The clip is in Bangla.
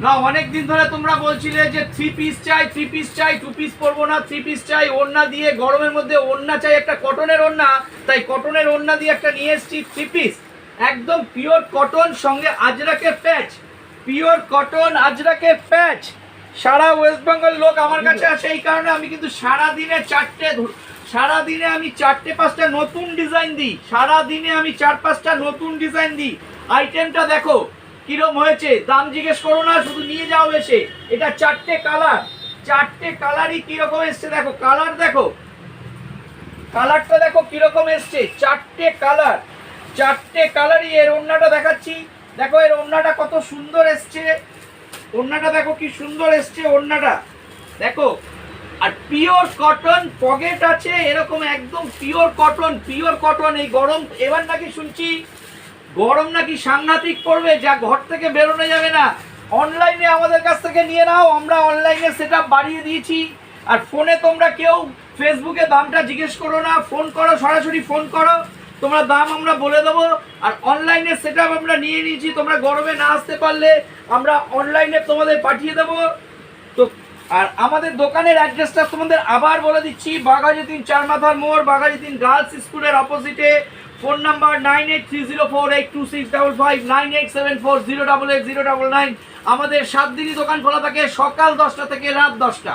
না, অনেক দিন ধরে তোমরা বলছিলে যে থ্রি পিস চাই, থ্রি পিস চাই, টু পিস পরবো না, থ্রি পিস চাই, ওড়না দিয়ে গরমের মধ্যে ওড়না চাই, একটা কটনের ওড়না, তাই কটনের ওড়না দিয়ে একটা নিয়ে এসেছি থ্রি পিস, একদম পিওর কটন, সঙ্গে আজরাকের প্যাচ, পিওর কটন আজরাকের প্যাচ। সারা ওয়েস্ট বেঙ্গল লোক আমার কাছে আসে, এই কারণে আমি কিন্তু সারাদিনে আমি 4-5টা নতুন ডিজাইন দিই, সারাদিনে আমি 4-5টা নতুন ডিজাইন দিই। আইটেমটা দেখো কিরম হয়েছে, দাম জিজ্ঞেস করো না, শুধু নিয়ে যাও এসে। এটা 4টে কালার, 4টে কালারই কিরকম এসছে দেখো, কালার দেখো, কালারটা দেখো কিরকম এসছে, 4টে কালার, 4টে কালারই। এর ওড়নাটা দেখাচ্ছি, দেখো এর ওড়নাটা কত সুন্দর এসছে, ওড়নাটা দেখো কি সুন্দর এসছে ওড়নাটা দেখো। আর পিওর কটন, পকেট আছে এরকম, একদম পিওর কটন, পিওর কটন। এই গরম এবার নাকি শুনছি গরম নাকি সাংঘাতিক পড়বে, যা ঘর থেকে বেরোনো যাবে না। অনলাইনে আমাদের কাছ থেকে নিয়ে নাও, আমরা অনলাইনে সেটআপ বাড়িয়ে দিয়েছি। আর ফোনে তোমরা কেউ ফেসবুকে দামটা জিজ্ঞেস করো না, ফোন করো, সরাসরি ফোন করো, তোমরা দাম আমরা বলে দেবো। আর অনলাইনে সেটআপ আমরা নিয়ে নিয়েছি, তোমরা গরমে না আসতে পারলে আমরা অনলাইনে তোমাদের পাঠিয়ে দেবো। তো আর আমাদের দোকানের অ্যাড্রেসটা তোমাদের আবার বলে দিচ্ছি, বাঘাযতীন চারমাথার মোড়, বাঘাযতীন গার্লস স্কুলের অপোজিটে। Phone number 9830482655, 9874088099। আমাদের 7 দিনই দোকান খোলা থাকে, সকাল 10টা থেকে রাত 10টা।